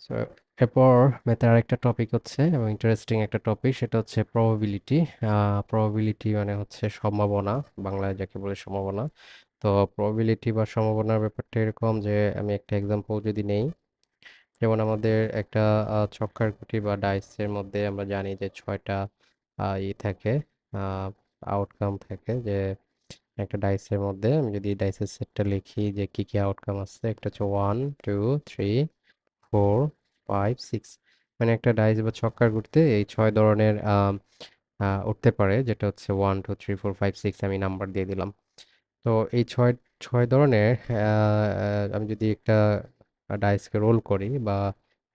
So এরপর ম্যাথের আরেকটা টপিক হচ্ছে এবং ইন্টারেস্টিং একটা টপিক, সেটা হচ্ছে প্রবাবিলিটি। প্রবাবিলিটি মানে হচ্ছে সম্ভাবনা, বাংলায় যাকে বলে সম্ভাবনা। তো প্রবাবিলিটি বা সম্ভাবনার ব্যাপারটা এরকম যে আমি একটা এক্সাম্পল যদি নেই, যেমন আমাদের একটা ছক্কার গুটি বা ডাইসের মধ্যে আমরা জানি যে ছয়টা থাকে, আউটকাম থাকে। যে একটা ডাইসের মধ্যে আমি যদি ডাইসের সেটটা লিখি যে কি কি আউটকাম আছে, একটা হচ্ছে 1 2 3 4 5 6। মানে একটা ডাইস বা ছক্কার গুটিতে এই 6 ধরনের উঠতে পারে, যেটা হচ্ছে 1 2 3 4 5 6, আমি নাম্বার দিয়ে দিলাম। তো এই ছয় ছয় ধরনের আমি যদি একটা ডাইসকে রোল করি বা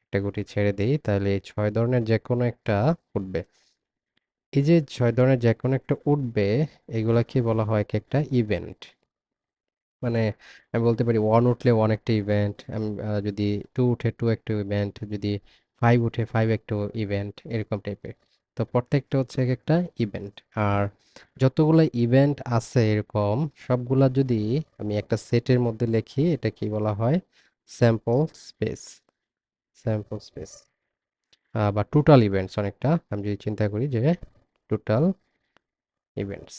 একটা গুটি ছেড়ে দিই, তাহলে এই 6 ধরনের যে কোনো একটা উঠবে। এই যে 6 ধরনের যে কোনো একটা উঠবে, এগুলাকে বলা হয় কি একটা ইভেন্ট। মানে আমি বলতে পারি 1 উঠলে 1 একটা ইভেন্ট, আমি যদি 2 উঠে 2 একটা ইভেন্ট, যদি 5 উঠে 5 একটা ইভেন্ট, এরকম টাইপের। তো প্রত্যেকটা হচ্ছে এক একটা ইভেন্ট। আর যতগুলো ইভেন্ট আছে এরকম সবগুলা যদি আমি একটা সেটের মধ্যে লিখি, এটা কি বলা হয়? Sample space. স্যাম্পল স্পেস বা টোটাল ইভেন্টস, অনেকটা আমি যদি চিন্তা করি যে টোটাল ইভেন্টস,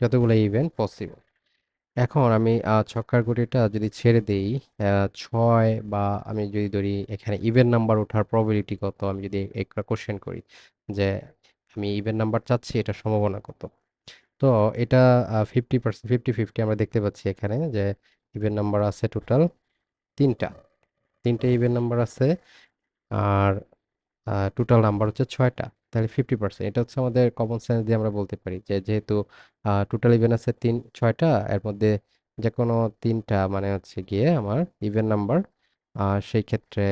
যতগুলো ইভেন্ট পসিবল। এখন আমি ছক্কার গুটিটা যদি ছেড়ে দেই 6, বা আমি যদি ধরি এখানে ইভেন নাম্বার ওঠার প্রবাবিলিটি কত, আমি যদি একটা কোশ্চেন করি যে আমি ইভেন নাম্বার চাচ্ছি, এটা সম্ভাবনা কত। তো এটা 50%, 50-50 আমরা দেখতে পাচ্ছি এখানে যে ইভেন নাম্বার আছে টোটাল তিনটা। তিনটে ইভেন নাম্বার আছে, আর টোটাল নাম্বার হচ্ছে 6টা। তাহলে 50%, এটা হচ্ছে আমাদের কমন সেন্স দিয়ে আমরা বলতে পারি যে যেহেতু টোটাল ইভেন আছে 6টা, এর মধ্যে যে কোনো তিনটা মানে হচ্ছে গিয়ে আমার ইভেন নাম্বার। সেই ক্ষেত্রে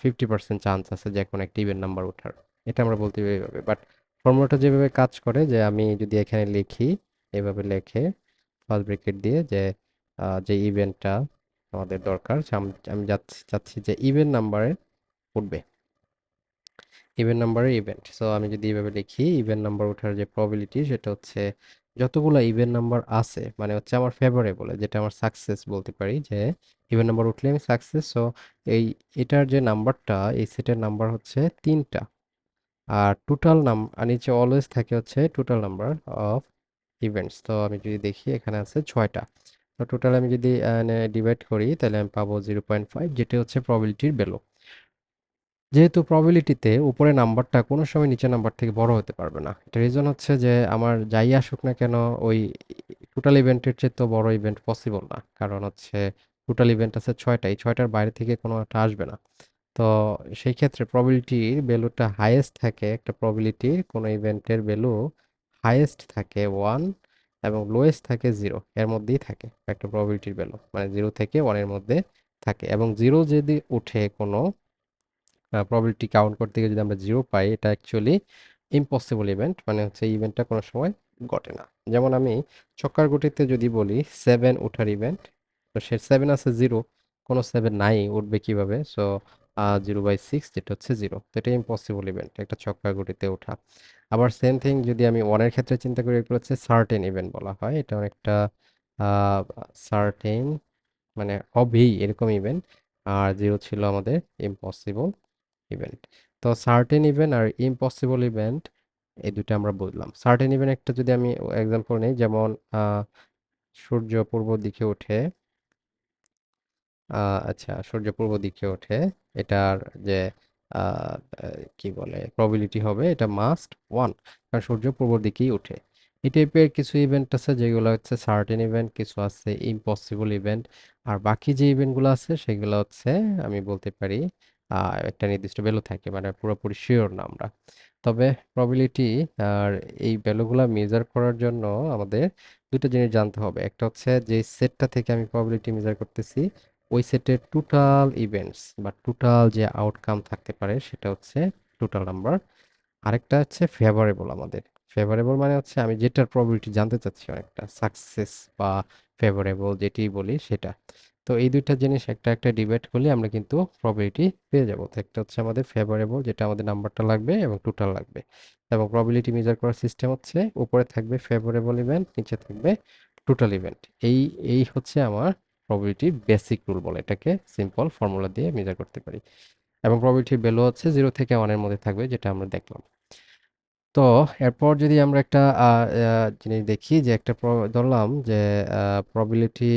50% চান্স আছে যে কোনো একটা ইভেন নাম্বার ওঠার। এটা আমরা বলতে পারি এভাবে। বাট ফর্মুলাটা যেভাবে কাজ করে, যে আমি যদি এখানে লিখি, এভাবে লিখে ফার্স্ট ব্র্যাকেট দিয়ে যে যে ইভেন্টটা আমাদের দরকার, আমি আমি চাচ্ছি যে ইভেন নাম্বারে উঠবে, ইভেন নাম্বারের ইভেন্ট। সো আমি যদি এইভাবে লিখি, ইভেন নাম্বার ওঠার যে প্রবাবিলিটি, সেটা হচ্ছে যতগুলো ইভেন নাম্বার আছে মানে হচ্ছে আমার ফেভারেবল, যেটা আমার সাকসেস বলতে পারি, যে ইভেন নাম্বার উঠলে আমি সাকসেস। সো এই এটার যে নাম্বারটা, এই সেটের নাম্বার হচ্ছে তিনটা। আর টোটাল আর নিচে অলওয়েজ থাকে হচ্ছে টোটাল নাম্বার অফ ইভেন্টস। তো আমি যদি দেখি এখানে আছে 6টা। তো টোটাল আমি যদি ডিভাইড করি, তাহলে আমি পাবো 0.5, যেটা হচ্ছে প্রবাবিলিটির ভ্যালু। যেহেতু প্রবাবিলিটিতে উপরে নাম্বারটা কোনো সময় নিচের নাম্বার থেকে বড় হতে পারবে না, এটা রিজন হচ্ছে যে আমার যাই আসুক না কেন, ওই টোটাল ইভেন্টের চেয়ে তো বড় ইভেন্ট পসিবল না। কারণ হচ্ছে টোটাল ইভেন্ট আছে 6টা, এই 6টার বাইরে থেকে কোনো একটা আসবে না। তো সেই ক্ষেত্রে প্রবাবিলিটির ভ্যালুটা হাইয়েস্ট থাকে, একটা প্রবাবিলিটির কোনো ইভেন্টের ভ্যালু হাইয়েস্ট থাকে 1 এবং লোয়েস্ট থাকে 0, এর মধ্যেই থাকে একটা প্রবাবিলিটির ভ্যালু, মানে 0 থেকে 1-এর মধ্যে থাকে। এবং 0 যদি উঠে কোনো প্রবাবিলিটি কাউন্ট করতে গিয়ে যদি আমরা 0 পাই, এটা অ্যাকচুয়ালি ইম্পসিবল ইভেন্ট, মানে হচ্ছে ইভেন্টটা কোনো সময় ঘটে না। যেমন আমি ছক্কার গুটিতে যদি বলি 7 ওঠার ইভেন্ট, তো সে 7 আছে 0, কোনো 7 নাই, উঠবে কিভাবে? সো 0/6, যেটা হচ্ছে 0, তো এটা ইম্পসিবল ইভেন্ট একটা ছক্কার গুটিতে ওঠা। আবার সেম থিং যদি আমি 1-এর ক্ষেত্রে চিন্তা করি, এগুলো হচ্ছে সার্টেন ইভেন্ট বলা হয়। এটা অনেকটা সার্টেন, মানে হবেই এরকম ইভেন্ট। আর 0 ছিল আমাদের ইম্পসিবল ইভেন্ট। তো সার্টেন ইভেন্ট আর ইম্পসিবল ইভেন্ট, এই দুটো আমরা বুঝলাম। সার্টেন ইভেন্ট একটা যদি আমি এক্সাম্পল নেই, যেমন সূর্য পূর্ব দিকে ওঠে। আচ্ছা, সূর্য পূর্ব দিকে ওঠে, এটার যে আহ, কি বলে প্রবাবিলিটি হবে, এটা মাস্ট 1, কারণ সূর্য পূর্ব দিকেই ওঠে। এই টাইপের কিছু ইভেন্ট আছে যেগুলো হচ্ছে সার্টেন ইভেন্ট, কিছু আছে ইম্পসিবল ইভেন্ট। আর বাকি যে ইভেন্টগুলো আছে সেগুলো হচ্ছে আমি বলতে পারি একটা নির্দিষ্ট ভ্যালু থাকে, মানে পুরোপুরি শিওর না আমরা। তবে প্রবাবিলিটি আর এই ভ্যালুগুলো মেজার করার জন্য আমাদের দুটো জিনিস জানতে হবে। একটা হচ্ছে যে সেটটা থেকে আমি প্রবাবিলিটি মেজার করতেছি, ওই সেটের টোটাল ইভেন্টস বা টোটাল যে আউটকাম থাকতে পারে, সেটা হচ্ছে টোটাল নাম্বার। আরেকটা হচ্ছে ফেভারেবল আমাদের। ফেভারেবল মানে হচ্ছে আমি যেটার প্রবাবিলিটি জানতে চাচ্ছি, অনেকটা সাকসেস বা ফেভারেবল যেটি বলি সেটা। তো এই দুইটা জিনিস একটা একটা ডিভাইড করলে আমরা কিন্তু প্রবাবিলিটি পেয়ে যাবো। তো একটা হচ্ছে আমাদের ফেভারেবল, যেটা আমাদের নাম্বারটা লাগবে এবং টোটাল লাগবে। এবং প্রবাবিলিটি মেজার করার সিস্টেম হচ্ছে উপরে থাকবে ফেভারেবল ইভেন্ট, নিচে থাকবে টোটাল ইভেন্ট। এই এই হচ্ছে আমার প্রবাবিলিটির বেসিক রুল বলে এটাকে, সিম্পল ফর্মুলা দিয়ে মেজার করতে পারি। এবং প্রবাবিলিটির ভ্যালু হচ্ছে 0 থেকে 1 এর মধ্যে থাকবে, যেটা আমরা দেখলাম। তো এরপর যদি আমরা একটা জিনিস দেখি যে একটা ধরলাম যে প্রবাবিলিটি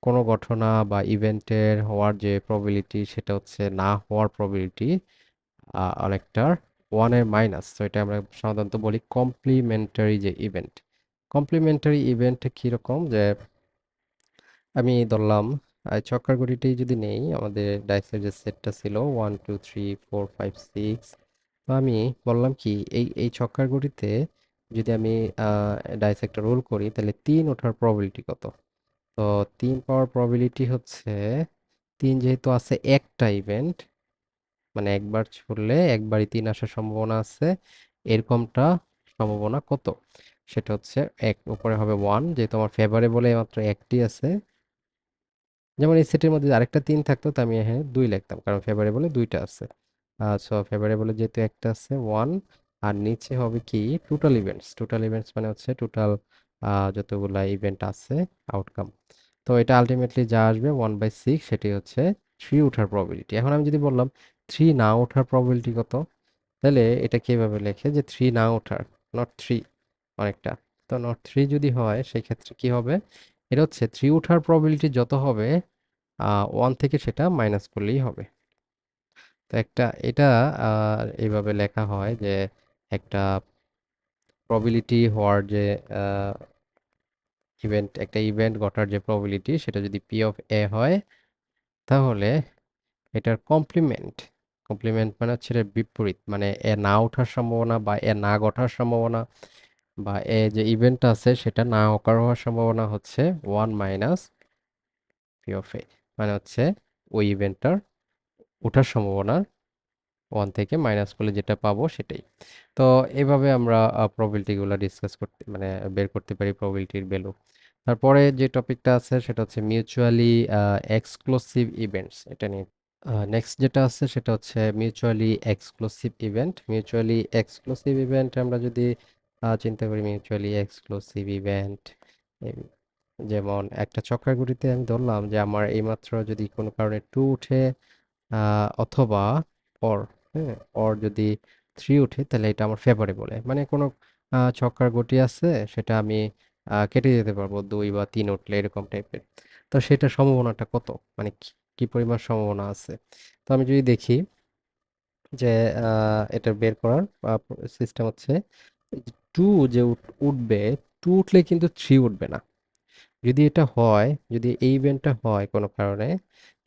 কোনো ঘটনা বা ইভেন্টের হওয়ার যে প্রবাবিলিটি সেটা হচ্ছে না হওয়ার প্রবাবিলিটি অনেকটার 1 এর মাইনাস। তো এটা আমরা সাধারণত বলি কমপ্লিমেন্টারি যে ইভেন্ট। কমপ্লিমেন্টারি ইভেন্ট কীরকম, যে আমি ধরলাম ছক্কার গুটিটাই যদি নেই, আমাদের ডাইসের যে সেটটা ছিল 1 2 3 4 5 6, তো আমি বললাম কি এই এই ছক্কার গুটিতে যদি আমি ডাইস একটা রোল করি তাহলে 3 ওঠার প্রবাবিলিটি কত। তো 3 পাওয়ার প্রবাবিলিটি হচ্ছে 3, যেহেতু আছে একটা ইভেন্ট, মানে একবার ছুড়লে একবারই 3 আসার সম্ভাবনা আছে, এরকমটা সম্ভাবনা কত, সেটা হচ্ছে এক উপরে হবে 1, যেহেতু আমার ফেভারেবলে মাত্র একটি আছে। যেমন এই সেটের মধ্যে আরেকটা 3 থাকতো তো আমি এখানে 2 লিখতাম, কারণ ফেভারেবলে দুইটা আছে। সো ফেভারেবলে যেহেতু একটা আছে 1, আর নিচে হবে কি টোটাল ইভেন্টস। টোটাল ইভেন্টস মানে হচ্ছে টোটাল যতগুলা ইভেন্ট আছে আউটকাম। তো এটা আলটিমেটলি যা আসবে 1/6, সেটি হচ্ছে 3 ওঠার প্রবাবিলিটি। এখন আমি যদি বললাম 3 না ওঠার প্রবাবিলিটি কত, তাহলে এটা কিভাবে লেখে যে 3 না ওঠার, নট 3 অনেকটা। তো নট 3 যদি হয় সেই ক্ষেত্রে কি হবে, এটা হচ্ছে 3 ওঠার প্রবাবিলিটি যত হবে 1 থেকে সেটা মাইনাস করলেই হবে। তো একটা এটা এইভাবে লেখা হয় যে একটা প্রবাবিলিটি হওয়ার যে একটা ইভেন্ট ঘটার যে প্রবাবিলিটি সেটা যদি পি অফ এ হয়, তাহলে এটার কমপ্লিমেন্ট, কমপ্লিমেন্ট মানে হচ্ছে এর বিপরীত, মানে এ না ওঠার সম্ভাবনা বা এ না ঘটার সম্ভাবনা বা এ যে ইভেন্ট আছে সেটা না অকার হওয়ার সম্ভাবনা হচ্ছে 1 মাইনাস পি অফ এ, মানে হচ্ছে ওই ইভেন্টটার ওঠার সম্ভাবনা 1 থেকে মাইনাস করলে যেটা পাবো সেটাই। তো এভাবে আমরা প্রবাবিলিটি গুলো ডিসকাস করতে, মানে বের করতে পারি প্রবাবিলিটির ভ্যালু। তারপরে যে টপিকটা আছে সেটা হচ্ছে মিউচুয়ালি এক্সক্লুসিভ ইভেন্টস, এটা নিয়ে নেক্সট যেটা আছে সেটা হচ্ছে mutually exclusive event. Mutually exclusive event আমরা যদি চিন্তা করি, মিউচুয়ালি এক্সক্লুসিভ ইভেন্ট যেমন একটা চক্রার গুটিতে আমি ধরলাম যে আমার এইমাত্র যদি কোনো কারণে 2 উঠে অথবা অর, হ্যাঁ, অর যদি 3 উঠে তাহলে এটা আমার ফেভারেবল, মানে কোনো ছক্কার গুটি আছে সেটা আমি কেটে দিতে পারবো 2 বা 3 উঠলে এরকম টাইপের। তো সেটা সম্ভাবনাটা কত, মানে কি কি পরিমাণ সম্ভাবনা আছে। তো আমি যদি দেখি যে এটা বের করার সিস্টেম হচ্ছে 2 যে উঠবে, 2 উঠলে কিন্তু 3 উঠবে না। যদি এটা হয়, যদি এই ইভেন্টটা হয় কোনো কারণে,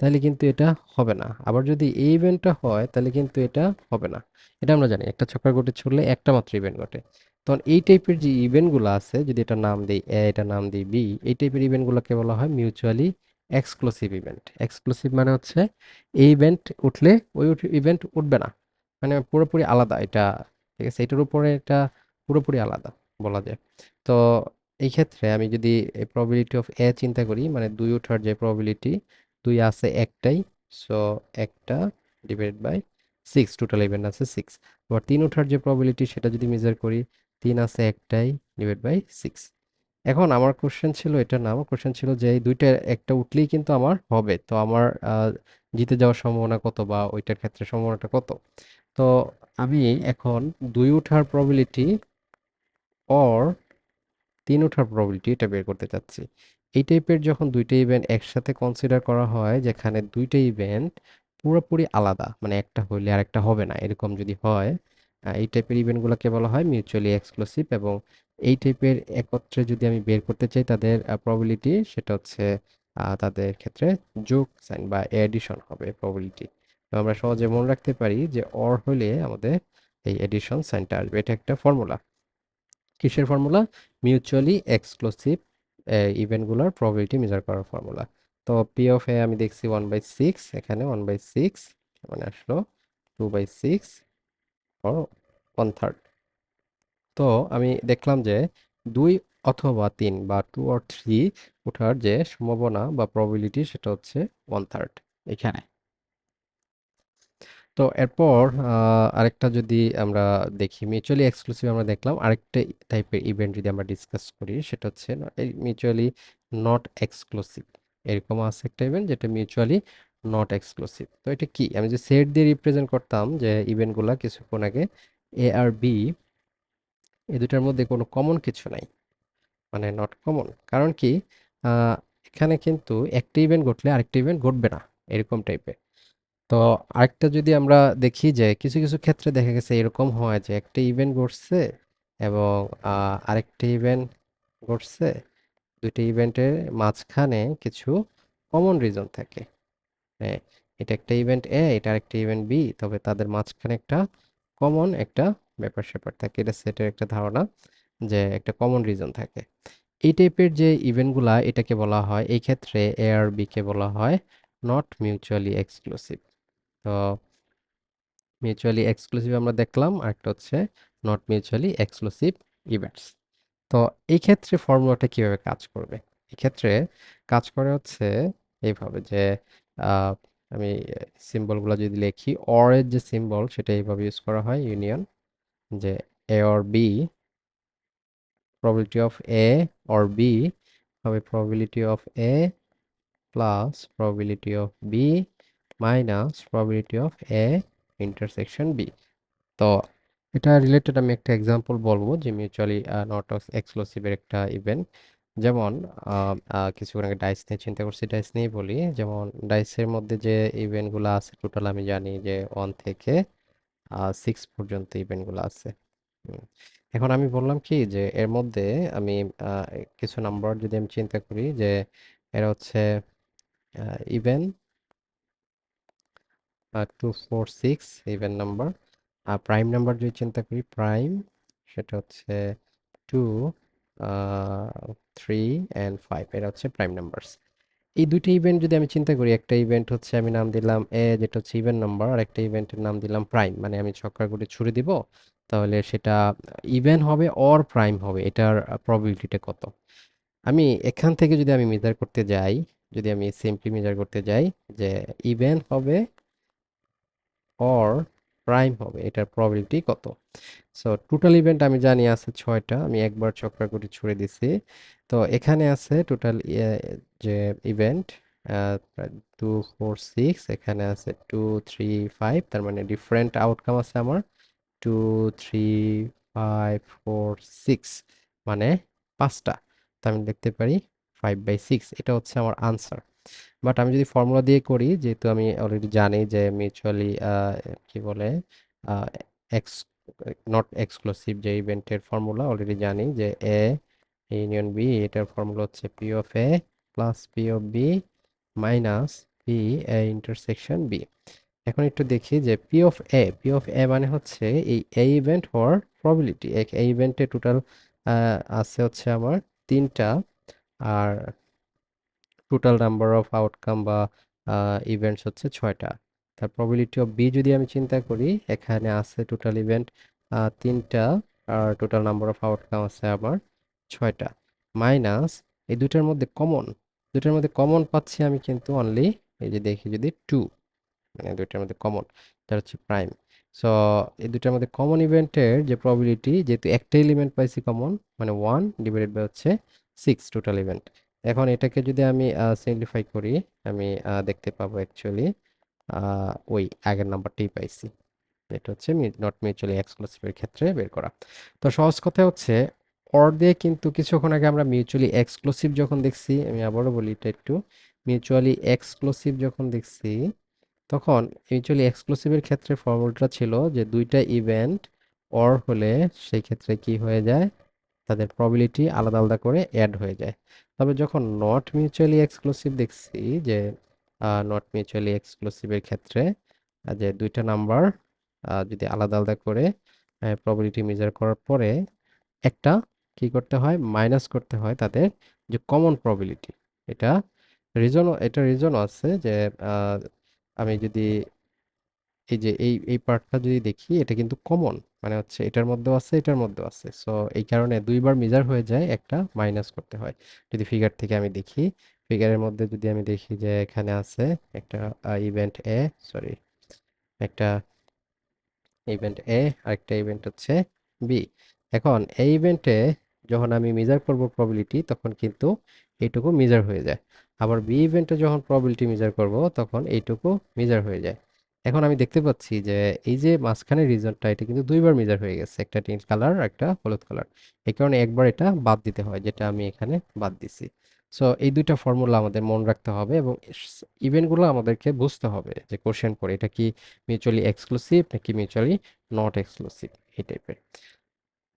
তাহলে কিন্তু এটা হবে না। আবার যদি এই ইভেন্টটা হয় তাহলে কিন্তু এটা হবে না। এটা আমরা জানি একটা ছক্কার গোটে ছুড়লে একটা মাত্র ইভেন্ট ঘটে। তখন এই টাইপের যে ইভেন্টগুলো আছে, যদি এটা নাম দিই এ, এটা নাম দিই বি, এই টাইপের ইভেন্টগুলোকে বলা হয় মিউচুয়ালি এক্সক্লুসিভ ইভেন্ট। এক্সক্লুসিভ মানে হচ্ছে এই ইভেন্ট উঠলে ওই ইভেন্ট উঠবে না, মানে পুরোপুরি আলাদা এটা। ঠিক আছে, এটার উপরে এটা পুরোপুরি আলাদা বলা যায়। তো এই ক্ষেত্রে আমি যদি প্রবাবিলিটি অফ এ চিন্তা করি, মানে 2 ওঠার যে প্রবাবিলিটি, 2 আছে একটাই, সো একটা ডিভাইড বাই 6, টোটাল ইভেন্ট আছে 6। আবার 3 ওঠার যে প্রবাবিলিটি সেটা যদি মেজার করি, 3 আছে একটাই, ডিভাইড বাই 6। এখন আমার কোশ্চেন ছিল, এটা না, আমার কোশ্চেন ছিল যে এই দুইটা একটা উঠলেই কিন্তু আমার হবে, তো আমার জিতে যাওয়ার সম্ভাবনা কত বা ওইটার ক্ষেত্রে সম্ভাবনাটা কত। তো আমি এখন 2 ওঠার প্রবাবিলিটি অর 3 ওঠার প্রবাবিলিটি এটা বের করতে চাচ্ছি। এই টাইপের যখন দুইটা ইভেন্ট একসাথে কনসিডার করা হয়, যেখানে দুইটা ইভেন্ট পুরোপুরি আলাদা, মানে একটা হইলে আর একটা হবে না, এরকম যদি হয়, এই টাইপের ইভেন্টগুলোকে বলা হয় মিউচুয়ালি এক্সক্লুসিভ। এবং এই টাইপের একত্রে যদি আমি বের করতে চাই তাদের প্রবাবিলিটি, সেটা হচ্ছে তাদের ক্ষেত্রে যোগ সাইন বা এডিশন হবে প্রবাবিলিটি। তো আমরা সহজে মনে রাখতে পারি যে অর হলে আমাদের এই এডিশন সাইনটা আসবে। এটা একটা ফর্মুলা। কিসের ফর্মুলা? মিউচুয়ালি এক্সক্লুসিভ ইভেন্টগুলোর প্রবাবিলিটি মেজার করার ফর্মুলা। তো পি অফ এ আমি দেখছি 1/6, এখানে 1/6 মানে আসলো 2/6 or 1/3। তো আমি দেখলাম যে 2 অথবা 3 বা 2 or 3 ওঠার যে সম্ভাবনা বা প্রবাবিলিটি সেটা হচ্ছে 1/3 এখানে। তো এরপর আরেকটা যদি আমরা দেখি, মিউচুয়ালি এক্সক্লুসিভ আমরা দেখলাম, আরেকটা টাইপের ইভেন্ট যদি আমরা ডিসকাস করি সেটা হচ্ছে মিউচুয়ালি নট এক্সক্লুসিভ। এরকম আছে একটা ইভেন্ট যেটা মিউচুয়ালি নট এক্সক্লুসিভ। তো এটা কি, আমি যে সেট দিয়ে রিপ্রেজেন্ট করতাম যে ইভেন্টগুলা কিছুক্ষণ আগে, এ আর বি, এই দুটার মধ্যে কোনো কমন কিছু নাই, মানে নট কমন। কারণ কি, আহ, এখানে কিন্তু একটা ইভেন্ট ঘটলে আরেকটা ইভেন্ট ঘটবে না, এরকম টাইপের। তো আরেকটা যদি আমরা দেখি যে কিছু কিছু ক্ষেত্রে দেখা গেছে এরকম হয় যে একটা ইভেন্ট ঘটছে এবং আরেকটা ইভেন্ট ঘটছে, দুইটা ইভেন্টের মাঝখানে কিছু কমন রিজন থাকে। হ্যাঁ, এটা একটা ইভেন্ট এ, এটা আরেকটা ইভেন্ট বি, তবে তাদের মাঝখানে একটা কমন একটা ব্যাপার স্যাপার থাকে। এটা সেটের একটা ধারণা যে একটা কমন রিজন থাকে। এই টাইপের যে ইভেন্টগুলা, এটাকে বলা হয় এই ক্ষেত্রে এ আর বি কে বলা হয় নট মিউচুয়ালি এক্সক্লুসিভ। তো মিউচুয়ালি এক্সক্লুসিভ আমরা দেখলাম, আর একটা হচ্ছে নট মিউচুয়ালি এক্সক্লুসিভ ইভেন্টস। তো এই ক্ষেত্রে ফর্মুলাটা কিভাবে কাজ করবে? এক্ষেত্রে কাজ করে হচ্ছে এইভাবে যে আহ, আমি সিম্বলগুলো যদি লিখি, অর এর যে সিম্বল সেটা এইভাবে ইউজ করা হয়, ইউনিয়ন, যে A or B, probability of A or B হবে probability of A plus probability of B minus probability of A intersection B। তো এটা রিলেটেড আমি একটা এক্সাম্পল বলবো যে মিউচুয়ালি নট এক্সক্লুসিভের একটা ইভেন্ট। যেমন কিছুক্ষণ আগে ডাইস নিয়ে চিন্তা করছি, ডাইস নিয়ে বলি। যেমন ডাইসের মধ্যে যে ইভেন্টগুলো আছে টোটাল আমি জানি যে 1 থেকে 6 পর্যন্ত ইভেন্টগুলো আছে। হুম। এখন আমি বললাম কি যে এর মধ্যে আমি আহ, কিছু নাম্বার যদি আমি চিন্তা করি যে এরা হচ্ছে ইভেন 2 4 6 ইভেন নাম্বার। আর প্রাইম নাম্বার যদি চিন্তা করি, প্রাইম সেটা হচ্ছে 2 3 and 5, এরা হচ্ছে প্রাইম নাম্বারস। এই দুইটা ইভেন্ট যদি আমি চিন্তা করি, একটা ইভেন্ট হচ্ছে আমি নাম দিলাম এ, যেটা হচ্ছে ইভেন নাম্বার, আর একটা ইভেন্টের নাম দিলাম প্রাইম, মানে আমি ছক্কার গুটি ছুড়ে দিব, তাহলে সেটা ইভেন হবে অর প্রাইম হবে, এটার প্রবাবিলিটিটা কত। আমি এখান থেকে যদি আমি মেজার করতে যাই, যদি আমি সিম্পলি মেজার করতে যাই যে ইভেন হবে অর প্রাইম হবে, এটার প্রবাবিলিটি কত। সো টোটাল ইভেন্ট আমি জানি আছে 6টা, আমি একবার চক্র করে ছুড়ে দিছি। তো এখানে আছে টোটাল যে ইভেন্ট 2 4 6, এখানে আছে 2 3 5, তার মানে ডিফারেন্ট আউটকাম আছে আমার 2 3 5 4 6, মানে 5টা। তো আমি দেখতে পারি 5/6, এটা হচ্ছে আমার আনসার। বাট আমি যদি ফর্মুলা দিয়ে করি, যেহেতু আমি অলরেডি জানি যে মিউচুয়ালি কি বলে এক্স নট এক্সক্লুসিভ যে ইভেন্টের ফর্মুলা অলরেডি জানি যে এ ইউনিয়ন বি, এটার ফর্মুলা হচ্ছে P of A plus P of B minus P A intersection B. এখন একটু দেখি যে পি অফ এ মানে হচ্ছে এই এ ইভেন্ট হওয়ার প্রবাবিলিটি। এই ইভেন্টে টোটাল আছে হচ্ছে আমার 3টা, আর টোটাল নাম্বার অফ আউটকাম বা ইভেন্টস হচ্ছে 6টা। তার প্রবাবিলিটি অফ বি যদি আমি চিন্তা করি, এখানে আছে টোটাল ইভেন্ট 3টা, আর টোটাল নাম্বার অফ আউটকাম আছে আমার 6টা, মাইনাস এই দুটার মধ্যে কমন পাচ্ছি আমি কিন্তু অনলি, এই যে দেখি যদি 2, মানে দুইটার মধ্যে কমন, এটা হচ্ছে প্রাইম। সো এই দুইটার মধ্যে কমন ইভেন্টের যে প্রবাবিলিটি, যেহেতু একটা এলিমেন্ট পাইছি কমন, মানে 1 ডিভাইডেড বাই হচ্ছে 6 টোটাল ইভেন্ট। এখন এটাকে যদি আমি সিম্পলিফাই করি, আমি দেখতে পাবো অ্যাকচুয়ালি ওই আগের নাম্বারটাই পাইছি, এটা হচ্ছে নট মিউচুয়ালি এক্সক্লুসিভের ক্ষেত্রে বের করা। তো সহজ কথা হচ্ছে অর দিয়ে কিন্তু কিছুক্ষণ আগে আমরা মিউচুয়ালি এক্সক্লুসিভ যখন দেখছি, আমি আবারও বলি এটা একটু, মিউচুয়ালি এক্সক্লুসিভ যখন দেখছি, তখন মিউচুয়ালি এক্সক্লুসিভের ক্ষেত্রে ফর্মুলাটা ছিল যে দুইটা ইভেন্ট অর হলে সেই ক্ষেত্রে কি হয়ে যায়, তাদের প্রবাবিলিটি আলাদা আলাদা করে অ্যাড হয়ে যায়। তবে যখন নট মিউচুয়ালি এক্সক্লুসিভ দেখছি, যে নট মিউচুয়ালি এক্সক্লুসিভের ক্ষেত্রে যে দুইটা নাম্বার যদি আলাদা আলাদা করে প্রবাবিলিটি মেজার করার পরে একটা কি করতে হয়, মাইনাস করতে হয় তাদের যে কমন প্রবাবিলিটি। এটা রিজনও আছে যে আহ, আমি যদি এই যে এই পার্টটা যদি দেখি, এটা কিন্তু কমন, মানে হচ্ছে এটার মধ্যেও আছে এটার মধ্যেও আছে, সো এই কারণে দুইবার মেজার হয়ে যায়, একটা মাইনাস করতে হয়। যদি ফিগার থেকে আমি দেখি, ফিগারের মধ্যে যদি আমি দেখি যে এখানে আছে একটা ইভেন্ট এ, সরি, একটা ইভেন্ট এ, আরেকটা ইভেন্ট হচ্ছে বি। এখন এই ইভেন্টে যখন আমি মেজার করব প্রবাবিলিটি তখন কিন্তু এইটুকু মেজার হয়ে যায়। আবার বি ইভেন্টে যখন প্রবাবিলিটি মেজার করব তখন এইটুকু মেজার হয়ে যায়। এখন আমি দেখতে পাচ্ছি যে এই যে মাঝখানের রিজনটা এটা কিন্তু দুইবার মেজার হয়ে গেছে, একটা নীল কালার একটা হলুদ কালার। এই কারণে একবার এটা বাদ দিতে হয়, যেটা আমি এখানে বাদ দিছি। সো এই দুইটা ফর্মুলা আমাদের মনে রাখতে হবে এবং ইভেন্টগুলো আমাদেরকে বুঝতে হবে যে কোশ্চেন পড়ে এটা কি মিউচুয়ালি এক্সক্লুসিভ নাকি মিউচুয়ালি নট এক্সক্লুসিভ, এই টাইপের।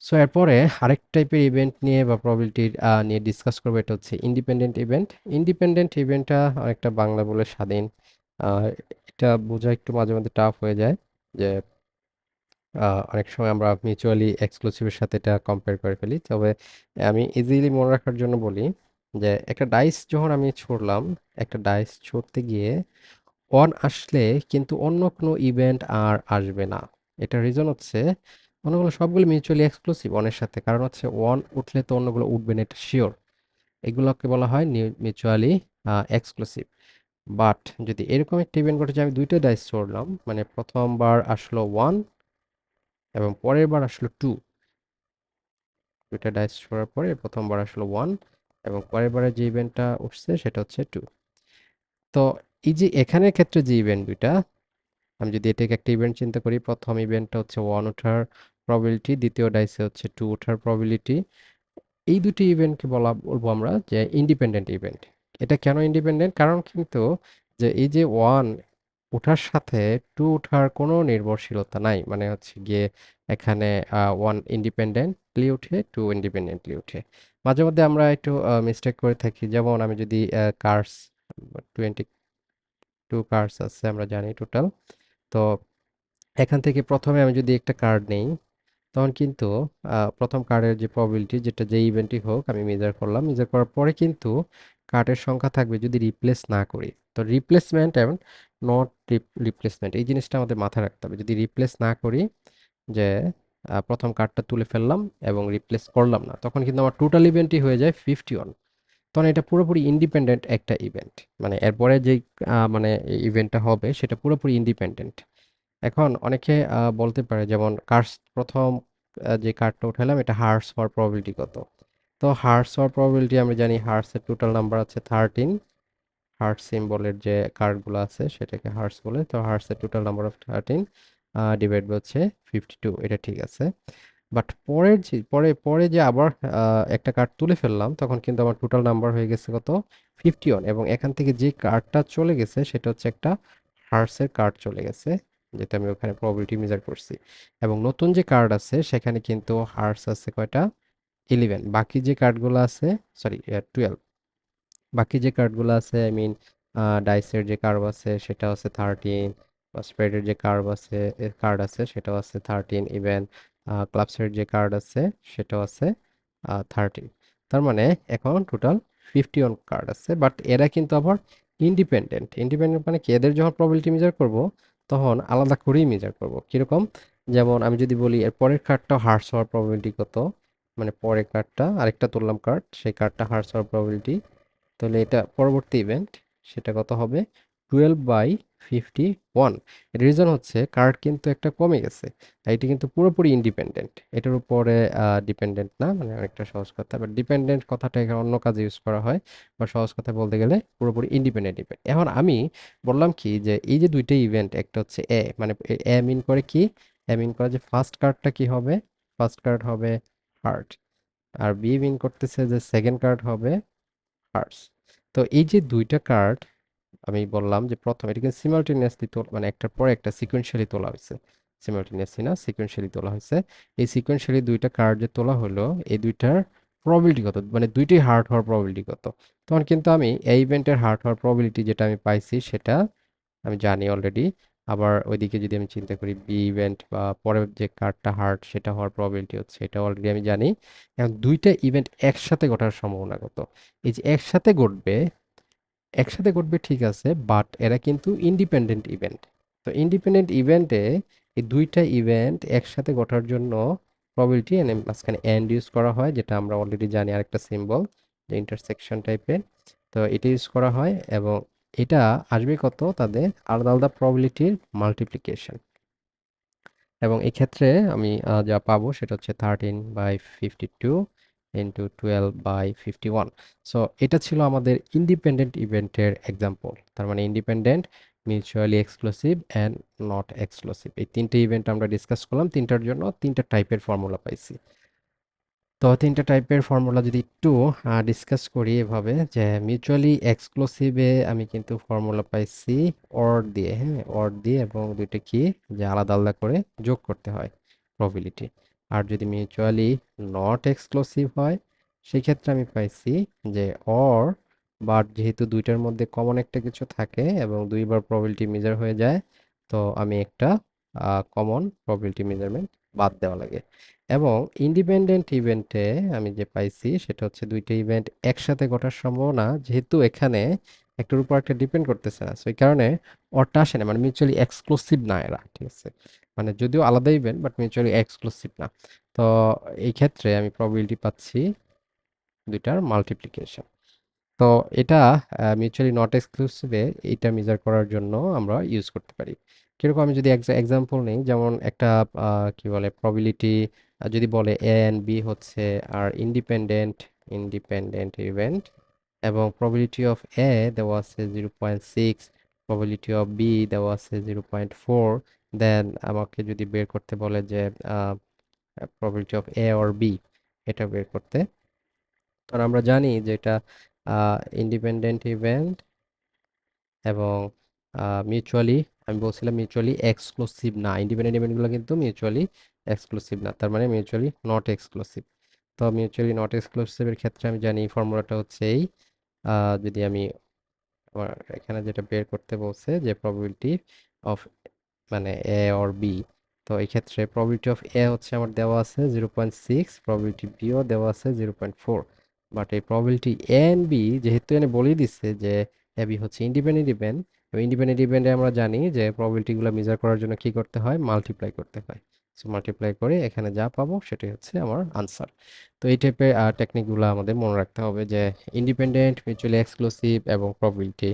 সো এরপরে আরেক টাইপের ইভেন্ট নিয়ে বা প্রবাবিলিটি নিয়ে ডিসকাস করবো, এটা হচ্ছে ইন্ডিপেন্ডেন্ট ইভেন্ট। ইন্ডিপেন্ডেন্ট ইভেন্টটা অনেকটা বাংলা বলে স্বাধীন। আহ, এটা বোঝা একটু মাঝে মধ্যে টাফ হয়ে যায় যে অনেক সময় আমরা মিউচুয়ালি এক্সক্লুসিভের সাথে এটা কম্পেয়ার করে ফেলি। তবে আমি ইজিলি মনে রাখার জন্য বলি যে একটা ডাইস যখন আমি ছুড়লাম, একটা ডাইস ছুড়তে গিয়ে অন আসলে কিন্তু অন্য কোনো ইভেন্ট আর আসবে না। এটা রিজন হচ্ছে অন্যগুলো সবগুলো মিউচুয়ালি এক্সক্লুসিভ অনের সাথে, কারণ হচ্ছে ওয়ান উঠলে তো অন্যগুলো উঠবে না, এটা শিওর। এগুলোকে বলা হয় মিউচুয়ালি এক্সক্লুসিভ। বাট যদি এরকম একটা ইভেন্ট ঘটে যে আমি দুইটা ডাইস ছড়লাম, মানে প্রথমবার আসলো ওয়ান এবং পরের বার আসলো টু, দুইটা ডাইস ছোড়ার পরে প্রথমবার আসলো ওয়ান এবং পরের বারে যে ইভেন্টটা উঠছে সেটা হচ্ছে টু। তো এই যে এখানের ক্ষেত্রে যে ইভেন্ট দুইটা, আমি যদি এটাকে একটা ইভেন্ট চিন্তা করি, প্রথম ইভেন্টটা হচ্ছে ওয়ান ওঠার প্রবাবিলিটি, দ্বিতীয় ডাইসে হচ্ছে টু ওঠার প্রবাবিলিটি। এই দুটি ইভেন্টকে বলবো আমরা যে ইন্ডিপেন্ডেন্ট ইভেন্ট। এটা কেন ইন্ডিপেন্ডেন্ট? কারণ কিন্তু যে এই যে ওয়ান ওঠার সাথে টু ওঠার কোনো নির্ভরশীলতা নাই, মানে হচ্ছে গিয়ে এখানে ওয়ান ইন্ডিপেন্ডেন্টলি উঠে টু ইন্ডিপেন্ডেন্টলি উঠে। মাঝে মধ্যে আমরা একটু মিস্টেক করে থাকি, যেমন আমি যদি কার্স 22 কার্স আছে আমরা জানি টোটাল। তো এখান থেকে প্রথমে আমি যদি একটা কার্ড নেই, তখন কিন্তু প্রথম কার্ডের যে প্রবাবিলিটি, যেটা যে ইভেন্টই হোক আমি মেজার করলাম, মেজার করার পরে কিন্তু কার্ডের সংখ্যা থাকবে যদি রিপ্লেস না করি। তো রিপ্লেসমেন্ট এবং নট রিপ্লেসমেন্ট এই জিনিসটা আমাদের মাথায় রাখতে হবে। যদি রিপ্লেস না করি, যে প্রথম কার্ডটা তুলে ফেললাম এবং রিপ্লেস করলাম না, তখন কিন্তু আমার টোটাল ইভেন্টই হয়ে যায় 51। তখন এটা পুরোপুরি ইন্ডিপেন্ডেন্ট একটা ইভেন্ট, মানে এরপরে যে মানে ইভেন্টটা হবে সেটা পুরোপুরি ইন্ডিপেন্ডেন্ট। এখন অনেকে বলতে পারে, যেমন কার্স প্রথম যে কার্ডটা উঠালাম এটা হার্স হওয়ার প্রবাবিলিটি কত? তো হার্স হওয়ার প্রবাবিলিটি আমরা জানি হার্সের টোটাল নাম্বার আছে 13। হার্স সিম্বলের যে কার্ডগুলো আছে সেটাকে হার্স বলে, তো হার্সের টোটাল নাম্বার অফ 13 ডিভাইড হচ্ছে 52, এটা ঠিক আছে। বাট পরের যে পরে পরে যে আবার একটা কার্ড তুলে ফেললাম, তখন কিন্তু আমার টোটাল নাম্বার হয়ে গেছে কত? 51। এবং এখান থেকে যে কার্ডটা চলে গেছে সেটা হচ্ছে একটা হার্সের কার্ড চলে গেছে, যেটা আমি ওখানে প্রবাবিলিটি মেজার করছি। এবং নতুন যে কার্ড আছে সেখানে কিন্তু হার্স আছে কয়টা? 11। বাকি যে কার্ডগুলো আছে, সরি 12, বাকি যে কার্ডগুলো আছে আই মিন ডাইসের যে কার্ভ আছে সেটা আছে 13, বা স্প্রেডের যে কার্ড আছে সেটাও আছে 13, ইভেন ক্লাবসের যে কার্ড আছে সেটাও আছে 13। তার মানে এখন টোটাল 51 কার্ড আছে, বাট এরা কিন্তু আবার ইন্ডিপেন্ডেন্ট। ইন্ডিপেন্ডেন্ট মানে কি, এদের যখন প্রবাবিলিটি মেজার করব তখন আলাদা করেই মেজার করব। কিরকম? যেমন আমি যদি বলি এর পরের কার্ডটা হার্স হওয়ার প্রবাবিলিটি কত, মানে পরের কার্ডটা আরেকটা তুললাম কার্ড, সেই কার্ডটা হার্স হওয়ার প্রবাবিলিটি, তাহলে এটা পরবর্তী ইভেন্ট সেটা কত হবে? 12/51। এর রিজন হচ্ছে কার্ড কিন্তু একটা কমে গেছে, তাই এটা কিন্তু পুরোপুরি ইন্ডিপেন্ডেন্ট, এটার উপরে ডিপেন্ডেন্ট না, মানে অনেকটা সহজ কথা। বাট ডিপেন্ডেন্ট কথাটা এখানে অন্য কাজে ইউজ করা হয়, বা সহজ কথা বলতে গেলে পুরোপুরি ইন্ডিপেন্ডেন্ট ইভেন্ট। এখন আমি বললাম কি যে এই যে দুইটা ইভেন্ট, একটা হচ্ছে এ, মানে এ মিন করে কি, এ মিন করে যে ফার্স্ট কার্ডটা কি হবে? ফার্স্ট কার্ড হবে হার্ট। আর বি মিন করতেছে যে সেকেন্ড কার্ড হবে হার্স। তো এই যে দুইটা কার্ড আমি বললাম যে প্রথম এটা কিন্তু সিমালটেনিয়াসলি মানে একটার পরে একটা সিকোয়েন্সিয়ালি তোলা হয়েছে। সিমালটেনিয়াসলি না, সিকোয়েন্সিয়ালি তোলা হয়েছে। এই সিকোয়েন্সিয়ালি দুইটা কার্ড যে তোলা হলো, এই দুইটার প্রবাবিলিটি কত, মানে দুইটাই হার্ট হওয়ার প্রবাবিলিটি কত? তখন কিন্তু আমি এই ইভেন্টের হার্ট হওয়ার প্রবাবিলিটি যেটা আমি পাইছি সেটা আমি জানি অলরেডি। আবার ওইদিকে যদি আমি চিন্তা করি বি ইভেন্ট বা পরের যে কার্ডটা হার্ট সেটা হওয়ার প্রবাবিলিটি হচ্ছে, এটা অলরেডি আমি জানি। এখন দুইটা ইভেন্ট একসাথে ঘটার সম্ভাবনা কত? এই যে একসাথে ঘটবে, একসাথে ঘটবে ঠিক আছে, বাট এরা কিন্তু ইন্ডিপেন্ডেন্ট ইভেন্ট। তো ইন্ডিপেন্ডেন্ট ইভেন্টে এই দুইটা ইভেন্ট একসাথে ঘটার জন্য প্রবাবিলিটি এনে মাঝখানে এন্ড ইউজ করা হয়, যেটা আমরা অলরেডি জানি আরেকটা সিম্বল, যে ইন্টারসেকশন টাইপের। তো এটা ইউজ করা হয় এবং এটা আসবে কত? তাদের আলাদা আলাদা প্রবাবিলিটির মাল্টিপ্লিকেশন। এবং এই ক্ষেত্রে আমি যা পাবো সেটা হচ্ছে 13/52 ইন্টু 12/51। সো এটা ছিল আমাদের ইন্ডিপেন্ডেন্ট ইভেন্টের এক্সাম্পল। তার মানে independent, mutually exclusive and not exclusive, এই তিনটে ইভেন্ট আমরা ডিসকাস করলাম। তিনটার জন্য তিনটা টাইপের ফর্মুলা পাইছি। তো তিনটা টাইপের ফর্মুলা যদি একটু ডিসকাস করি এভাবে, যে মিউচুয়ালি এক্সক্লুসিভে আমি কিন্তু ফর্মুলা পাইছি অর দিয়ে, হ্যাঁ, অর দিয়ে, এবং দুইটা কি, যে আলাদা আলাদা করে যোগ করতে হয় প্রবিলিটি। আর যদি মিউচুয়ালি নট এক্সক্লুসিভ হয়, সেই ক্ষেত্রে আমি পাইছি যে অর, বাট যেহেতু দুইটার মধ্যে কমন একটা কিছু থাকে এবং দুইবার প্রবিলিটি মেজার হয়ে যায়, তো আমি একটা কমন প্রবিলিটি মেজারমেন্ট বাদ দেওয়া লাগে। এবং ইন্ডিপেন্ডেন্ট ইভেন্টে আমি যে পাইছি সেটা হচ্ছে দুইটা ইভেন্ট একসাথে ঘটার সম্ভাবনা, যেহেতু এখানে একটার উপর একটা ডিপেন্ড করতেছে না, সেই কারণে ওরটা আসে না, মানে মিউচুয়ালি এক্সক্লুসিভ না এরা, ঠিক আছে? মানে যদিও আলাদা ইভেন্ট বাট মিউচুয়ালি এক্সক্লুসিভ না। তো এই ক্ষেত্রে আমি প্রবাবিলিটি পাচ্ছি দুইটার মাল্টিপ্লিকেশন। তো এটা মিউচুয়ালি নট এক্সক্লুসিভে এটা মেজার করার জন্য আমরা ইউজ করতে পারি। কিরকম, আমি যদি এক্সাম্পল নেই, যেমন একটা কি বলে প্রবিলিটি, যদি বলে এ অ্যান্ড বি হচ্ছে আর ইন্ডিপেন্ডেন্ট ইন্ডিপেন্ডেন্ট ইভেন্ট, এবং প্রবিলিটি অফ এ দেওয়া আছে 0.6, প্রবিলিটি অফ বি দেওয়া আছে 0.4, দেন আমাকে যদি বের করতে বলে যে probability of A or B, এটা বের করতে, কারণ আমরা জানি যে এটা ইন্ডিপেন্ডেন্ট ইভেন্ট এবং মিউচুয়ালি, আমি বলছিলাম মিউচুয়ালি এক্সক্লুসিভ না, ইন্ডিপেন্ডেন্ট ইভেন্টগুলো কিন্তু মিউচুয়ালি এক্সক্লুসিভ না, তার মানে মিউচুয়ালি নট এক্সক্লুসিভ। তো মিউচুয়ালি নট এক্সক্লুসিভের ক্ষেত্রে আমি জানি ফর্মুলাটা হচ্ছে এই, যদি আমি আমার এখানে যেটা বের করতে বলছে যে প্রবাবিলিটি অফ, মানে এ অর বি, তো এই ক্ষেত্রে প্রবাবিলিটি অফ এ হচ্ছে আমার দেওয়া আছে 0.6, প্রবাবিলিটি বিও দেওয়া আছে 0.4। বাট এই প্রবাবিলিটি এ এন্ড বি যেহেতু এনে বলেই দিচ্ছে যে এ বি হচ্ছে ইন্ডিপেন্ডেন্ট ইভেন্ট, এবং ইন্ডিপেন্ডেন্ট ইভেন্টে আমরা জানি যে প্রবাবিলিটিগুলো মেজার করার জন্য কি করতে হয়, মাল্টিপ্লাই করতে হয়। সো মাল্টিপ্লাই করে এখানে যা পাবো সেটাই হচ্ছে আমার আনসার। তো এই টাইপের টেকনিকগুলো আমাদের মনে রাখতে হবে, যে ইন্ডিপেন্ডেন্ট, মিউচুয়ালি এক্সক্লুসিভ এবং probability,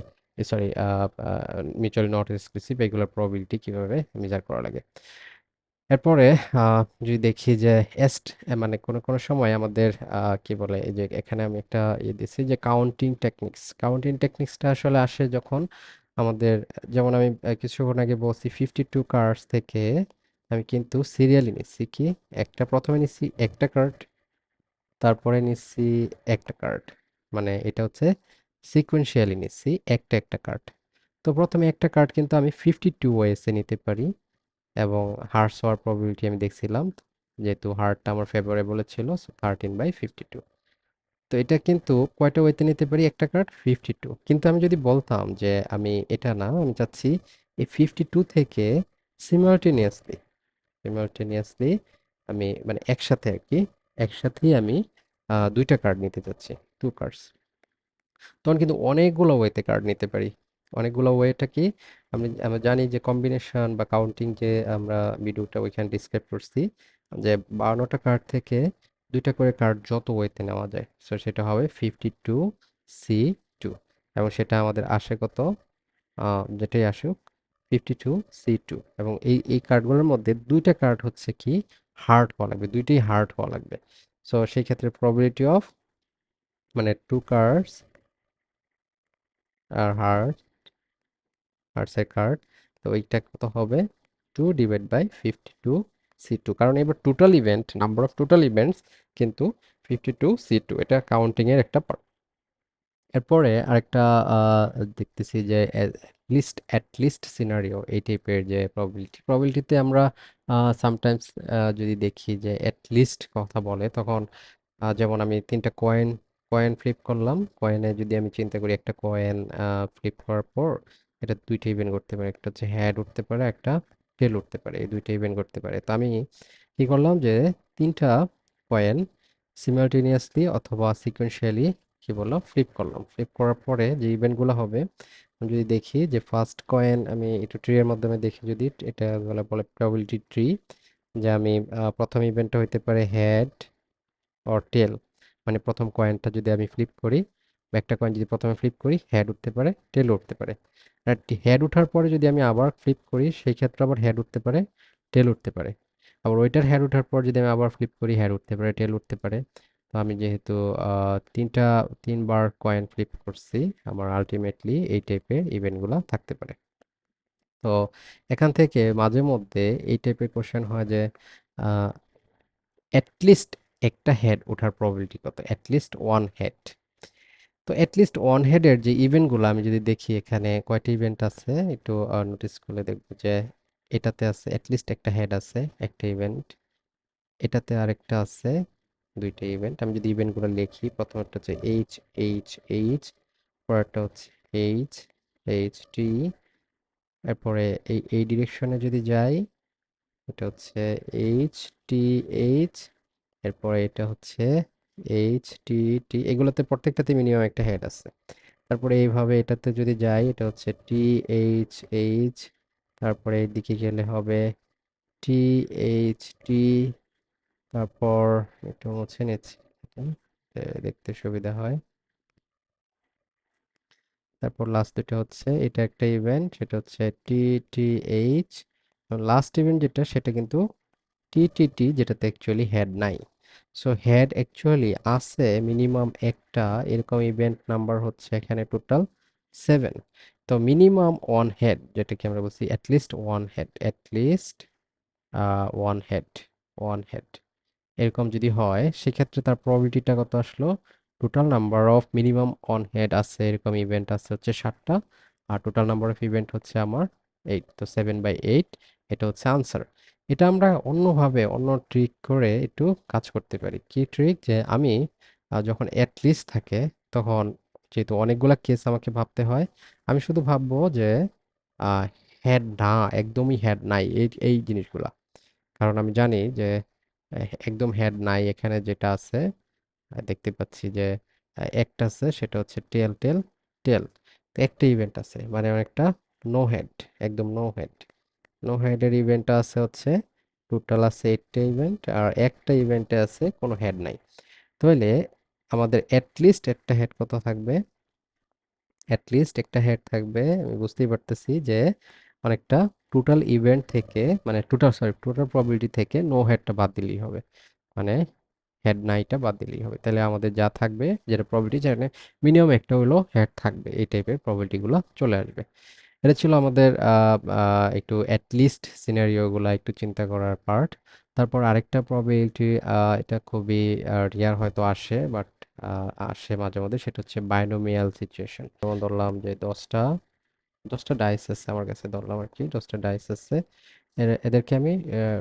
sorry, mutually not exclusive, এগুলোর প্রবাবিলিটি কিভাবে মেজার করা লাগে। এরপরে যদি দেখি যে এস্ট, মানে কোনো কোনো সময় আমাদের কি বলে, এই যে এখানে আমি একটা ইয়ে দিচ্ছি যে কাউন্টিং টেকনিক্স, কাউন্টিং টেকনিক্সটা আসলে আসে যখন আমাদের, যেমন আমি কিছুক্ষণ আগে বলছি 52 কার্ডস থেকে আমি কিন্তু সিরিয়ালি নিচ্ছি কি, একটা প্রথমে নিচ্ছি একটা কার্ড, তারপরে নিচ্ছি একটা কার্ড, মানে এটা হচ্ছে সিকোয়েন্সিয়ালি নিচ্ছি একটা একটা কার্ড। তো প্রথমে একটা কার্ড কিন্তু আমি 52 ওয়েসে নিতে পারি, এবং হার্টস হওয়ার প্রবাবিলিটি আমি দেখছিলাম, যেহেতু হার্টটা আমার ফেভারেবল ছিল, সো 13/52। তো এটা কিন্তু কয়টা ওয়েতে নিতে পারি, একটা কার্ড 52, কিন্তু আমি যদি বলতাম যে আমি এটা না, আমি চাচ্ছি এই 52 থেকে সিমালটেনিয়াসলি, সিমালটেনিয়াসলি আমি মানে একসাথে আর কি, একসাথেই আমি দুইটা কার্ড নিতে চাচ্ছি, টু কার্ডস, তখন কিন্তু অনেকগুলো ওয়েতে কার্ড নিতে পারি। অনেকগুলো ওয়েটা কি, আমরা জানি যে কম্বিনেশন বা কাউন্টিং, যে আমরা ভিডিওটা ওইখানে ডিসক্রাইব করছি, যে 52টা কার্ড থেকে দুইটা করে কার্ড যত ওয়েতে নেওয়া যায়, সো সেটা হবে 52C2, এবং সেটা আমাদের আসে কত, যেটাই আসুক 52C2, এবং এই কার্ডগুলোর মধ্যে দুইটা কার্ড হচ্ছে কি হার্ড হওয়া লাগবে, দুইটাই হার্ড হওয়া লাগবে। সো সেই ক্ষেত্রে প্রবাবিলিটি অফ, মানে টু কার্ডস আর হার্ড, আর্টসের কার্ড, তো এইটা কত হবে, 2/52C2, কারণ এবার total event, number of total events কিন্তু 52C2, এটা কাউন্টিং এর একটা পার্ট। এরপরে আরেকটা দেখতেছি যে অ্যাট লিস্ট সিনারিও, এই টাইপের যে প্রবাবিলিটিতে আমরা সামটাইমস যদি দেখি যে অ্যাট লিস্ট কথা বলে, তখন যেমন আমি তিনটা কয়েন কয়েন ফ্লিপ করলাম, কয়েনে যদি আমি চিন্তা করি, একটা কয়েন ফ্লিপ করার পর এটা দুইটা ইভেন্ট করতে পারে, একটা হচ্ছে হেড উঠতে পারে, একটা টেল উঠতে পারে, এই দুইটা ইভেন্ট করতে পারে। তো আমি কি করলাম যে তিনটা কয়েন সিমালটেনিয়াসলি অথবা সিকোয়েন্সিয়ালি কি বললাম, ফ্লিপ করলাম, ফ্লিপ করার পরে যে ইভেন্টগুলো হবে, আমি যদি দেখি যে ফার্স্ট কয়েন আমি একটু ট্রি এর মাধ্যমে দেখি, যদি এটা বলে বলে প্রবাবিলিটি ট্রি, যে আমি প্রথম ইভেন্টটা হইতে পারে হেড অর টেল, মানে প্রথম কয়েনটা যদি আমি ফ্লিপ করি, বা একটা কয়েন যদি প্রথমে ফ্লিপ করি, হেড উঠতে পারে, টেল উঠতে পারে। আর হেড ওঠার পরে যদি আমি আবার ফ্লিপ করি, সেই ক্ষেত্রে আবার হেড উঠতে পারে, টেল উঠতে পারে। আবার ওইটার হেড ওঠার পর যদি আমি আবার ফ্লিপ করি, হেড উঠতে পারে, টেল উঠতে পারে। তো আমি যেহেতু তিনটা 3 বার কয়েন ফ্লিপ করছি, আমার আলটিমেটলি এই টাইপের ইভেন্টগুলো থাকতে পারে। তো এখান থেকে মাঝে মধ্যে এই টাইপের কোশ্চেন হয় যে অ্যাটলিস্ট একটা হেড ওঠার প্রবাবিলিটি কত, অ্যাটলিস্ট ওয়ান হেড। তো অ্যাটলিস্ট ওয়ান হেডের যে ইভেন্টগুলো আমি যদি দেখি এখানে কয়টা ইভেন্ট আছে একটু নোটিস করলে দেখবো যে এটাতে আছে অ্যাটলিস্ট একটা হেড আছে, একটা ইভেন্ট। এটাতে আরেকটা আছে, দুইটা ইভেন্ট। আমি যদি ইভেন্টগুলো লিখি, প্রথমটা হচ্ছে এইচ এইচ এইচ, পরেরটা হচ্ছে এইচ এইচ টি, এরপরে এই ডিরেকশনে যদি যাই, এটা হচ্ছে এইচ টি এইচ, এরপরে এটা হচ্ছে এইচ টি টি। এগুলোতে প্রত্যেকটাতে মিনিমাম একটা হেড আছে। তারপরে এইভাবে এটাতে যদি যাই, এটা হচ্ছে টি এইচ এইচ, তারপরে এইদিকে গেলে হবে টি এইচ টি, তারপর একটু মুছে নিচ্ছি দেখতে সুবিধা হয়। তারপর লাস্ট যেটা হচ্ছে এটা একটা ইভেন্ট, সেটা হচ্ছে টি টি এইচ। লাস্ট ইভেন্ট যেটা সেটা কিন্তু টি টি টি, যেটাতে অ্যাকচুয়ালি হেড নাই। সো হেড অ্যাকচুয়ালি আছে মিনিমাম একটা, এরকম ইভেন্ট নাম্বার হচ্ছে এখানে টোটাল 7। তো মিনিমাম ওয়ান হেড, যেটাকে আমরা বলছি at least one head, at least one head, one head এরকম যদি হয়, সেক্ষেত্রে তার প্রবাবিলিটিটা কত আসলো, total number of minimum on head আছে এরকম ইভেন্ট আছে হচ্ছে 7টা, আর টোটাল নাম্বার অফ ইভেন্ট হচ্ছে আমার 8। তো 7/8 এটা হচ্ছে আনসার। এটা আমরা অন্যভাবে অন্য ট্রিক করে একটু কাজ করতে পারি। কি ট্রিক, যে আমি যখন অ্যাটলিস্ট থাকে, তখন যেহেতু অনেকগুলা কেস আমাকে ভাবতে হয়, আমি শুধু ভাববো যে হেড না, একদমই হেড নাই এই এই জিনিসগুলা। কারণ আমি জানি যে একদম হেড নাই, এখানে যেটা আছে দেখতে পাচ্ছি যে একটা আছে, সেটা হচ্ছে টেল টেল টেল। তো একটা ইভেন্ট আছে, মানে অনেকটা নো হেড, একদম নো হেড। নো হেডের ইভেন্ট আছে হচ্ছে টোটাল আছে 8টা ইভেন্ট, আর একটা ইভেন্টে আছে কোনো হেড নাই। তাহলে আমাদের অ্যাটলিস্ট একটা হেড কত থাকবে, অ্যাটলিস্ট একটা হেড থাকবে, আমি বুঝতেই পারতেছি যে অনেকটা টোটাল ইভেন্ট থেকে, মানে টোটাল প্রবাবিলিটি থেকে নো হেডটা বাদ দিলেই হবে, মানে হেড নাইটা বাদ দিলেই হবে। তাহলে আমাদের যা থাকবে, যেটা প্রবাবিলিটি, যেখানে মিনিমাম একটা হলো হেড থাকবে, এই টাইপের প্রবাবিলিটি গুলো চলে আসবে। এটা ছিল আমাদের একটু অ্যাটলিস্ট সিনারিও গুলা একটু চিন্তা করার পার্ট। তারপর আরেকটা প্রবাবিলিটি, এটা খুবই রিয়ার হয়তো আসে, বাট আসে মাঝে মধ্যে, সেটা হচ্ছে বাইনোমিয়াল সিচুয়েশন। যেমন ধরলাম যে 10টা ডাইস আছে আমার কাছে, ধরলাম আর কি 10টা ডাইস আছে, এদেরকে আমি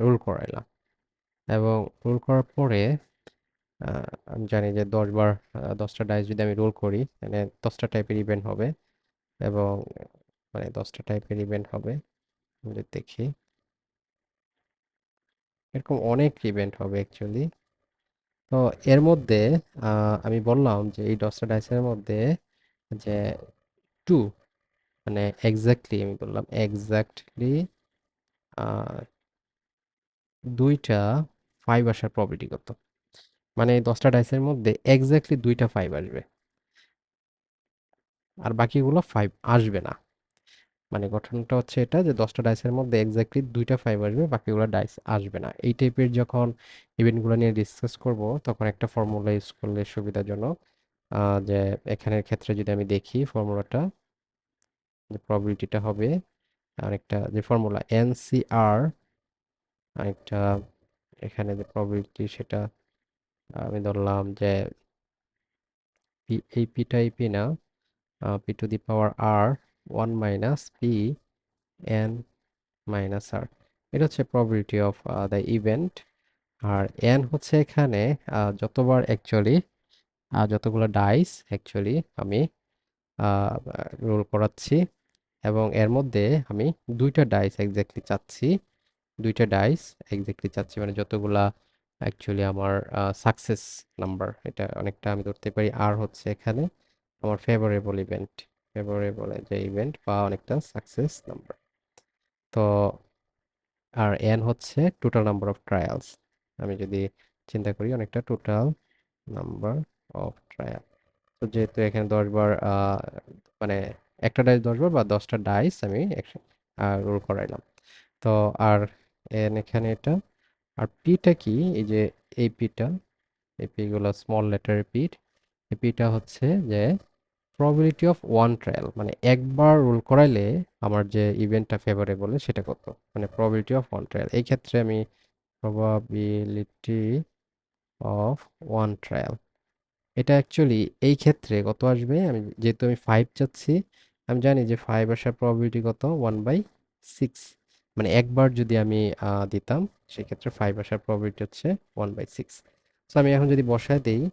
রোল করাইলাম, এবং রোল করার পরে আমি জানি যে 10 বার 10টা ডাইস যদি আমি রোল করি, মানে 10টা টাইপের ইভেন্ট হবে, এবং মানে 10টা টাইপের ইভেন্ট হবে। আমি যদি দেখি, এরকম অনেক ইভেন্ট হবে অ্যাকচুয়ালি। তো এর মধ্যে আমি বললাম যে এই 10টা ডাইসের মধ্যে যে টু, মানে এক্স্যাক্টলি আমি বললাম এক্স্যাক্টলি দুইটা 5 আসার প্রবাবিলিটি কত, মানে এই 10টা ডাইসের মধ্যে এক্স্যাক্টলি দুইটা 5 আসবে, আর বাকিগুলো 5 আসবে না। মানে গঠনটা হচ্ছে এটা, যে 10টা ডাইসের মধ্যে এক্স্যাক্টলি দুইটা 5 আসবে, বাকিগুলো ডাইস আসবে না। এই টাইপের যখন ইভেন্টগুলো নিয়ে ডিসকাস করব, তখন একটা ফর্মুলা ইউজ করলে সুবিধাজনক। যে এখানের ক্ষেত্রে যদি আমি দেখি ফর্মুলাটা, যে প্রবাবিলিটিটা হবে আরেকটা, যে ফর্মুলা এনসিআর, আরেকটা এখানে যে প্রবাবিলিটি সেটা আমি ধরলাম যে পি, এই পিটা এই পি না, P to the power R 1 - P N minus R. এটা হচ্ছে প্রবাবিলিটি অফ দ্য ইভেন্ট। আর এন হচ্ছে এখানে যতবার অ্যাকচুয়ালি, যতগুলো ডাইস অ্যাকচুয়ালি আমি রোল করাচ্ছি, এবং এর মধ্যে আমি দুইটা ডাইস এক্স্যাক্টলি চাচ্ছি, দুইটা ডাইস এক্স্যাক্টলি চাচ্ছি, মানে যতগুলা অ্যাকচুয়ালি আমার সাকসেস নাম্বার, এটা অনেকটা আমি ধরতে পারি আর হচ্ছে এখানে আমার ফেভারেবল ইভেন্ট, ফেভারেবল যে ইভেন্ট বা অনেকটা সাকসেস নাম্বার। তো আর এন হচ্ছে টোটাল নাম্বার অফ ট্রায়ালস, আমি যদি চিন্তা করি অনেকটা টোটাল নাম্বার অফ ট্রায়াল। তো যেহেতু এখানে 10 বার মানে একটা ডাইস 10 বার বা 10টা ডাইস আমি রোল করাইলাম। তো আর এন এখানে এটা, আর পিটা কি, এই যে এই পিটা, এপি গুলো স্মল লেটার রিপিট। এপিটা হচ্ছে যে প্রবাবিলিটি অফ ওয়ান ট্রায়াল, মানে একবার রোল করাইলে আমার যে ইভেন্টটা ফেভারেবল সেটা কত, মানে প্রবাবিলিটি অফ ওয়ান ট্রায়াল। এই ক্ষেত্রে আমি প্রবাবিলিটি অফ ওয়ান ট্রায়াল, এটা অ্যাকচুয়ালি এই ক্ষেত্রে কত আসবে, আমি যেহেতু আমি 5 চাচ্ছি, আমি জানি যে 5 আসার প্রবাবিলিটি কত 1/6, মানে একবার যদি আমি দিতাম সেক্ষেত্রে 5 আসার প্রবাবিলিটি হচ্ছে 1/6। সো আমি এখন যদি বসায় দিই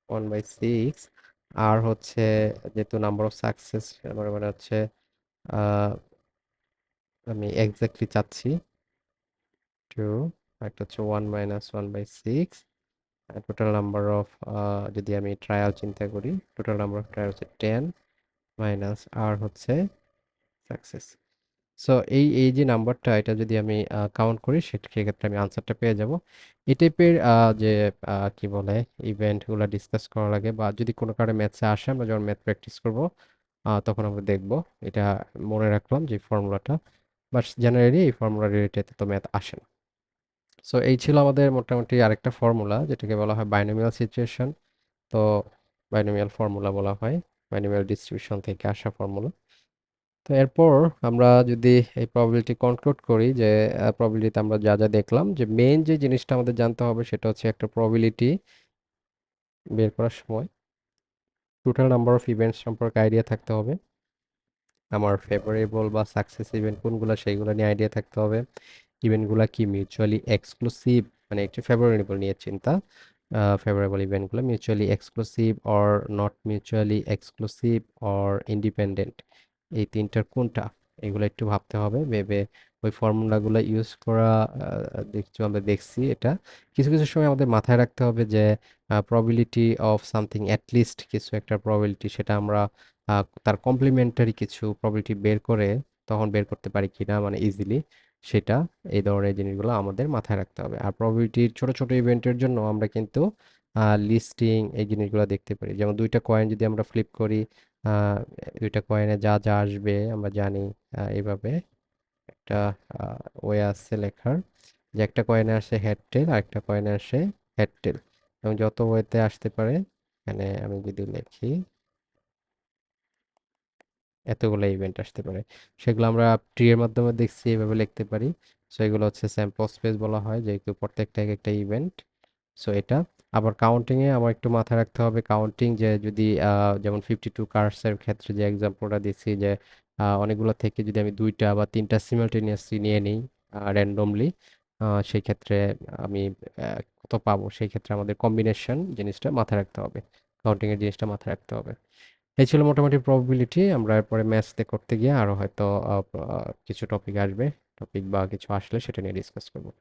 1/6, আর হচ্ছে যেহেতু নাম্বার অফ সাকসেস আমার মানে হচ্ছে আহ, আমি এক্স্যাক্টলি চাচ্ছি 2, একটা হচ্ছে 1 - 1/6, টোটাল নাম্বার অফ, যদি আমি ট্রায়াল চিন্তা করি, টোটাল নাম্বার অফ ট্রায়াল হচ্ছে 10 মাইনাস আর হচ্ছে সাকসেস। সো এই এই যে নাম্বারটা, এটা যদি আমি কাউন্ট করি সেক্ষেত্রে আমি আনসারটা পেয়ে যাব। এই টাইপের যে কি বলে ইভেন্টগুলো ডিসকাস করা লাগে, বা যদি কোনো কারণে ম্যাথসে আসে, আমরা যখন ম্যাথ প্র্যাকটিস করব তখন আমরা দেখব। এটা মনে রাখলাম যে ফর্মুলাটা, বাট জেনারেলি এই ফর্মুলা রিলেটেড তো ম্যাথ আসে না। সো এই ছিল আমাদের মোটামুটি আরেকটা ফর্মুলা, যেটাকে বলা হয় বাইনোমিয়াল সিচুয়েশন। তো বাইনোমিয়াল ফর্মুলা বলা হয়, বাইনোমিয়াল ডিস্ট্রিবিউশন থেকে আসা ফর্মুলা। তো এরপর আমরা যদি এই প্রবাবিলিটি কনক্লুড করি, যে প্রবাবিলিটিতে আমরা যা যা দেখলাম, যে মেইন যে জিনিসটা আমাদের জানতে হবে সেটা হচ্ছে একটা প্রবাবিলিটি বের করার সময় টোটাল নাম্বার অফ ইভেন্টস সম্পর্কে আইডিয়া থাকতে হবে, আমার ফেভারেবল বা সাকসেস ইভেন্ট কোনগুলো সেইগুলো নিয়ে আইডিয়া থাকতে হবে, ইভেন্টগুলো কি মিউচুয়ালি এক্সক্লুসিভ, মানে একটু ফেভারেবল নিয়ে চিন্তা, ফেভারেবল ইভেন্টগুলো mutually exclusive or not mutually exclusive or independent, এই তিনটার কোনটা, এগুলো একটু ভাবতে হবে। ভেবে ওই ফর্মুলাগুলো ইউজ করা দেখছি, আমরা দেখছি এটা কিছু কিছু সময় আমাদের মাথায় রাখতে হবে যে প্রবাবিলিটি অফ সামথিং, অ্যাটলিস্ট কিছু একটা প্রবাবিলিটি, সেটা আমরা তার কমপ্লিমেন্টারি কিছু প্রবাবিলিটি বের করে তখন বের করতে পারি কিনা, মানে ইজিলি, সেটা, এই ধরনের জিনিসগুলো আমাদের মাথায় রাখতে হবে। আর প্রবাবিলিটির ছোট ছোট ইভেন্টের জন্য আমরা কিন্তু লিস্টিং এই জিনিসগুলো দেখতে পারি, যেমন দুইটা কয়েন যদি আমরা ফ্লিপ করি, আহ, দুইটা কয়েনে যা যা আসবে আমরা জানি। এইভাবে একটা ওয়ে আছে লেখার, যে একটা কয়েনে আসে হেড টেল আর একটা কয়েনে আসে হেড টেল, এবং যত ওয়েতে আসতে পারে, এখানে আমি যদি লিখি এতগুলো ইভেন্ট আসতে পারে, সেগুলো আমরা ট্রি এর মাধ্যমে দেখছি, এভাবে লিখতে পারি। সো এগুলো হচ্ছে স্যাম্পল স্পেস বলা হয়, যেহেতু প্রত্যেকটা এক একটা ইভেন্ট। সো এটা আবার কাউন্টিং এ আমার একটু মাথায় রাখতে হবে, কাউন্টিং যে যদি যেমন 52 কার্সের ক্ষেত্রে যে এক্সাম্পলটা দিচ্ছি, যে অনেকগুলো থেকে যদি আমি দুইটা বা তিনটা সিমালটেনিয়াসলি নিয়ে নিই র্যান্ডমলি, সেই ক্ষেত্রে আমি কত পাবো, সেই ক্ষেত্রে আমাদের কম্বিনেশন জিনিসটা মাথায় রাখতে হবে, কাউন্টিং এর জিনিসটা মাথায় রাখতে হবে। এই ছিল মোটামুটি প্রবাবিলিটি। আমরা এরপরে ম্যাথসে করতে গিয়ে আরো হয়তো কিছু টপিক আসবে, টপিক বা কিছু আসলে সেটা নিয়ে ডিসকাস করবো।